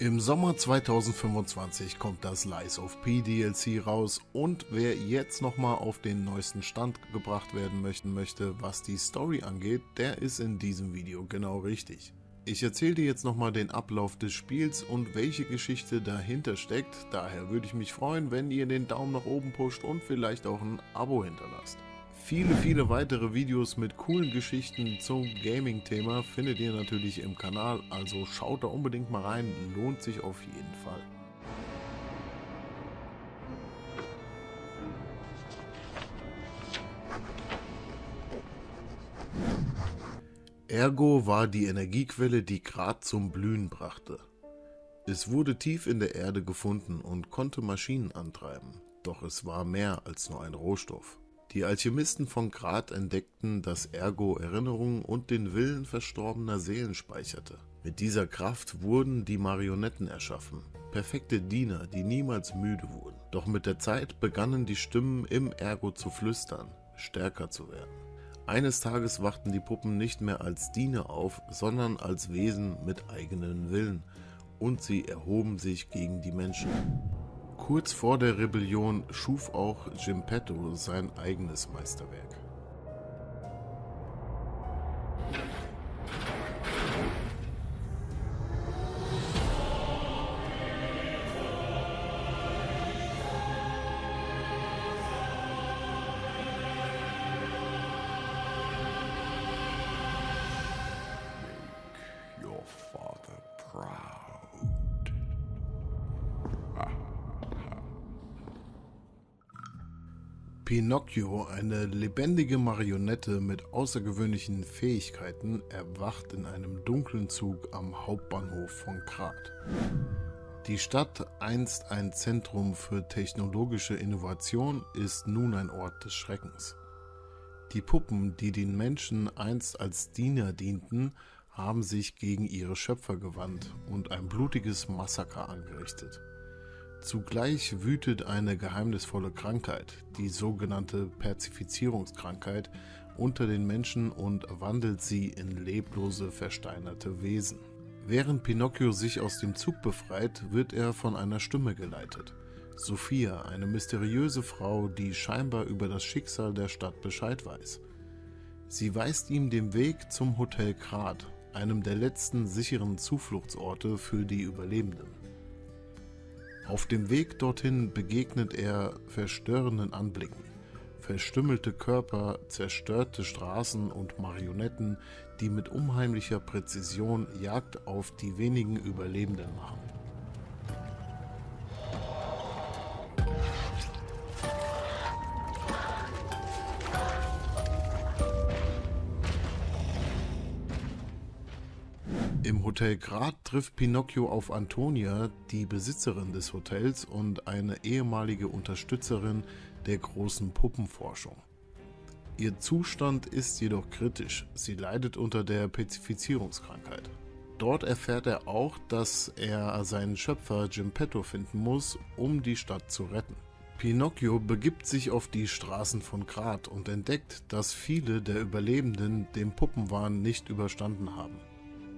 Im Sommer 2025 kommt das Lies of P DLC raus und wer jetzt nochmal auf den neuesten Stand gebracht werden möchte, was die Story angeht, der ist in diesem Video genau richtig. Ich erzähle dir jetzt nochmal den Ablauf des Spiels und welche Geschichte dahinter steckt, daher würde ich mich freuen, wenn ihr den Daumen nach oben pusht und vielleicht auch ein Abo hinterlasst. Viele weitere Videos mit coolen Geschichten zum Gaming-Thema findet ihr natürlich im Kanal, also schaut da unbedingt mal rein, lohnt sich auf jeden Fall. Ergo war die Energiequelle, die Grat zum Blühen brachte. Es wurde tief in der Erde gefunden und konnte Maschinen antreiben, doch es war mehr als nur ein Rohstoff. Die Alchemisten von Grat entdeckten, dass Ergo Erinnerungen und den Willen verstorbener Seelen speicherte. Mit dieser Kraft wurden die Marionetten erschaffen, perfekte Diener, die niemals müde wurden. Doch mit der Zeit begannen die Stimmen im Ergo zu flüstern, stärker zu werden. Eines Tages wachten die Puppen nicht mehr als Diener auf, sondern als Wesen mit eigenen Willen, und sie erhoben sich gegen die Menschen. Kurz vor der Rebellion schuf auch Geppetto sein eigenes Meisterwerk. Make your father proud. Pinocchio, eine lebendige Marionette mit außergewöhnlichen Fähigkeiten, erwacht in einem dunklen Zug am Hauptbahnhof von Grat. Die Stadt, einst ein Zentrum für technologische Innovation, ist nun ein Ort des Schreckens. Die Puppen, die den Menschen einst als Diener dienten, haben sich gegen ihre Schöpfer gewandt und ein blutiges Massaker angerichtet. Zugleich wütet eine geheimnisvolle Krankheit, die sogenannte Perzifizierungskrankheit, unter den Menschen und wandelt sie in leblose, versteinerte Wesen. Während Pinocchio sich aus dem Zug befreit, wird er von einer Stimme geleitet. Sophia, eine mysteriöse Frau, die scheinbar über das Schicksal der Stadt Bescheid weiß. Sie weist ihm den Weg zum Hotel Grat, einem der letzten sicheren Zufluchtsorte für die Überlebenden. Auf dem Weg dorthin begegnet er verstörenden Anblicken. Verstümmelte Körper, zerstörte Straßen und Marionetten, die mit unheimlicher Präzision Jagd auf die wenigen Überlebenden machen. Im Hotel Grat trifft Pinocchio auf Antonia, die Besitzerin des Hotels und eine ehemalige Unterstützerin der großen Puppenforschung. Ihr Zustand ist jedoch kritisch, sie leidet unter der Perzifizierungskrankheit. Dort erfährt er auch, dass er seinen Schöpfer Geppetto finden muss, um die Stadt zu retten. Pinocchio begibt sich auf die Straßen von Grat und entdeckt, dass viele der Überlebenden den Puppenwahn nicht überstanden haben.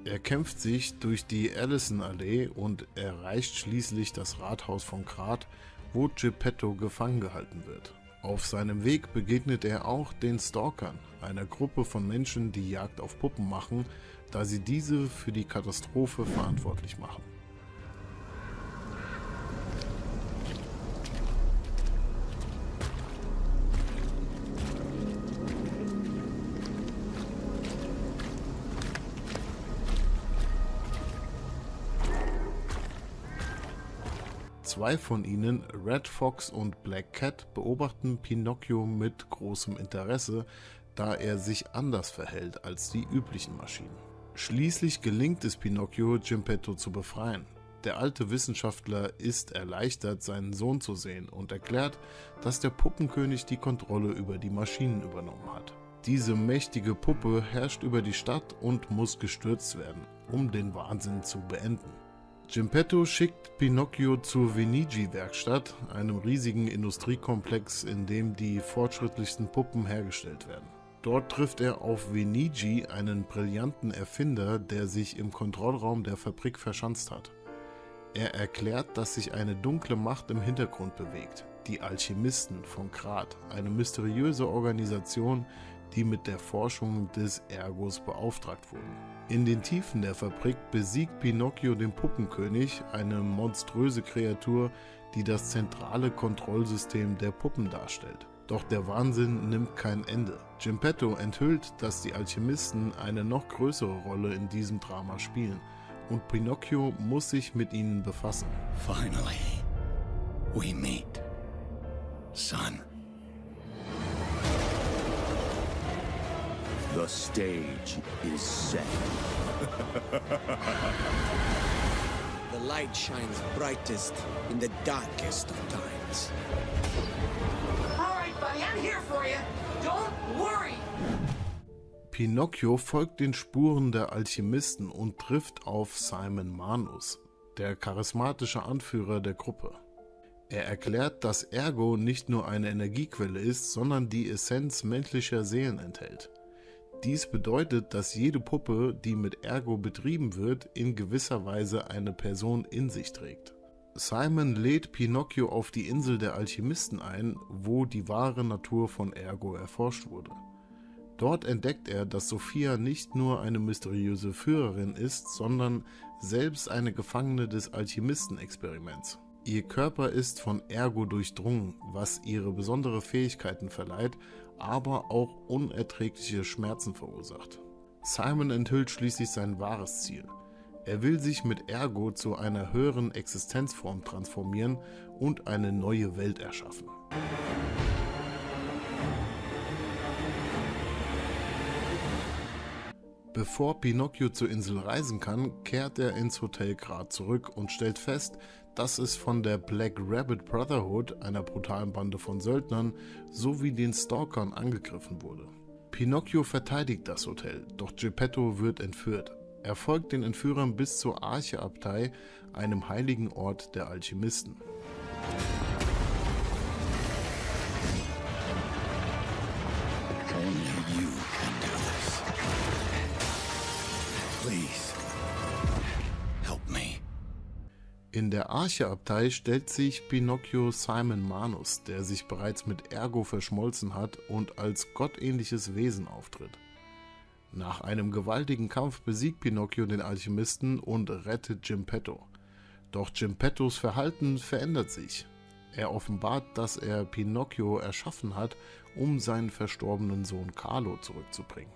Er kämpft sich durch die Allison-Allee und erreicht schließlich das Rathaus von Grat, wo Geppetto gefangen gehalten wird. Auf seinem Weg begegnet er auch den Stalkern, einer Gruppe von Menschen, die Jagd auf Puppen machen, da sie diese für die Katastrophe verantwortlich machen. Zwei von ihnen, Red Fox und Black Cat, beobachten Pinocchio mit großem Interesse, da er sich anders verhält als die üblichen Maschinen. Schließlich gelingt es Pinocchio, Geppetto zu befreien. Der alte Wissenschaftler ist erleichtert, seinen Sohn zu sehen und erklärt, dass der Puppenkönig die Kontrolle über die Maschinen übernommen hat. Diese mächtige Puppe herrscht über die Stadt und muss gestürzt werden, um den Wahnsinn zu beenden. Geppetto schickt Pinocchio zur Venigi-Werkstatt, einem riesigen Industriekomplex, in dem die fortschrittlichsten Puppen hergestellt werden. Dort trifft er auf Venigi, einen brillanten Erfinder, der sich im Kontrollraum der Fabrik verschanzt hat. Er erklärt, dass sich eine dunkle Macht im Hintergrund bewegt. Die Alchemisten von Krat, eine mysteriöse Organisation, die mit der Forschung des Ergos beauftragt wurden. In den Tiefen der Fabrik besiegt Pinocchio den Puppenkönig, eine monströse Kreatur, die das zentrale Kontrollsystem der Puppen darstellt. Doch der Wahnsinn nimmt kein Ende. Geppetto enthüllt, dass die Alchemisten eine noch größere Rolle in diesem Drama spielen und Pinocchio muss sich mit ihnen befassen. Finally, we meet, son. The stage is set. The light shines brightest in the darkest of times. All right, buddy, I'm here for you. Don't worry. Pinocchio folgt den Spuren der Alchemisten und trifft auf Simon Manus, der charismatische Anführer der Gruppe. Er erklärt, dass Ergo nicht nur eine Energiequelle ist, sondern die Essenz menschlicher Seelen enthält. Dies bedeutet, dass jede Puppe, die mit Ergo betrieben wird, in gewisser Weise eine Person in sich trägt. Simon lädt Pinocchio auf die Insel der Alchemisten ein, wo die wahre Natur von Ergo erforscht wurde. Dort entdeckt er, dass Sophia nicht nur eine mysteriöse Führerin ist, sondern selbst eine Gefangene des Alchemisten-Experiments. Ihr Körper ist von Ergo durchdrungen, was ihre besondere Fähigkeiten verleiht, aber auch unerträgliche Schmerzen verursacht. Simon enthüllt schließlich sein wahres Ziel. Er will sich mit Ergo zu einer höheren Existenzform transformieren und eine neue Welt erschaffen. Bevor Pinocchio zur Insel reisen kann, kehrt er ins Hotel Krat zurück und stellt fest, dass es von der Black Rabbit Brotherhood, einer brutalen Bande von Söldnern, sowie den Stalkern angegriffen wurde. Pinocchio verteidigt das Hotel, doch Geppetto wird entführt. Er folgt den Entführern bis zur Arche-Abtei, einem heiligen Ort der Alchemisten. Only you can do this. Please, help me. In der Arche-Abtei stellt sich Pinocchio Simon Manus, der sich bereits mit Ergo verschmolzen hat und als gottähnliches Wesen auftritt. Nach einem gewaltigen Kampf besiegt Pinocchio den Alchemisten und rettet Geppetto. Doch Geppettos Verhalten verändert sich. Er offenbart, dass er Pinocchio erschaffen hat, um seinen verstorbenen Sohn Carlo zurückzubringen.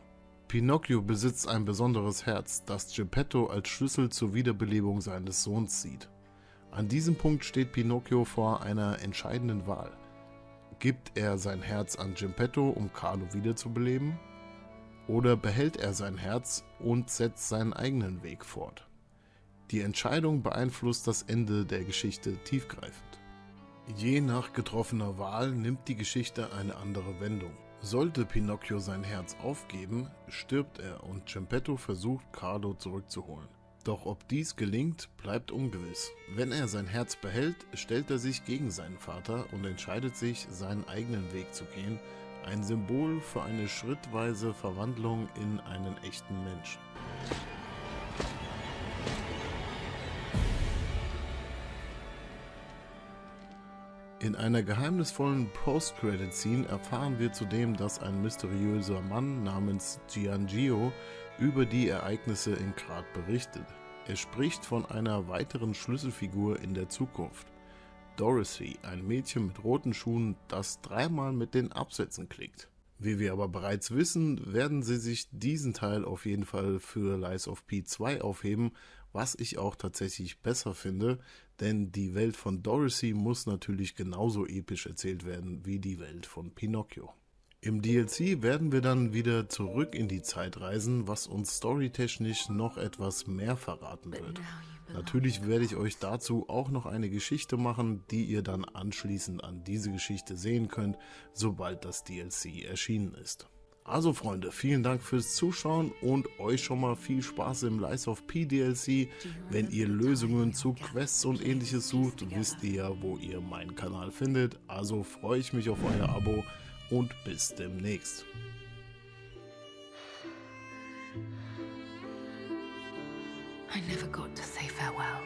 Pinocchio besitzt ein besonderes Herz, das Geppetto als Schlüssel zur Wiederbelebung seines Sohns sieht. An diesem Punkt steht Pinocchio vor einer entscheidenden Wahl. Gibt er sein Herz an Geppetto, um Carlo wiederzubeleben? Oder behält er sein Herz und setzt seinen eigenen Weg fort? Die Entscheidung beeinflusst das Ende der Geschichte tiefgreifend. Je nach getroffener Wahl nimmt die Geschichte eine andere Wendung. Sollte Pinocchio sein Herz aufgeben, stirbt er und Geppetto versucht, Carlo zurückzuholen. Doch ob dies gelingt, bleibt ungewiss. Wenn er sein Herz behält, stellt er sich gegen seinen Vater und entscheidet sich, seinen eigenen Weg zu gehen, ein Symbol für eine schrittweise Verwandlung in einen echten Menschen. In einer geheimnisvollen Post-Credit-Scene erfahren wir zudem, dass ein mysteriöser Mann namens Giangio über die Ereignisse in Krat berichtet. Er spricht von einer weiteren Schlüsselfigur in der Zukunft. Dorothy, ein Mädchen mit roten Schuhen, das dreimal mit den Absätzen klickt. Wie wir aber bereits wissen, werden sie sich diesen Teil auf jeden Fall für Lies of P 2 aufheben, was ich auch tatsächlich besser finde, denn die Welt von Dorothy muss natürlich genauso episch erzählt werden wie die Welt von Pinocchio. Im DLC werden wir dann wieder zurück in die Zeit reisen, was uns storytechnisch noch etwas mehr verraten wird. Natürlich werde ich euch dazu auch noch eine Geschichte machen, die ihr dann anschließend an diese Geschichte sehen könnt, sobald das DLC erschienen ist. Also Freunde, vielen Dank fürs Zuschauen und euch schon mal viel Spaß im Lies of P DLC. Wenn ihr Lösungen zu Quests und ähnliches sucht, wisst ihr ja, wo ihr meinen Kanal findet. Also freue ich mich auf euer Abo und bis demnächst. I never got to say farewell.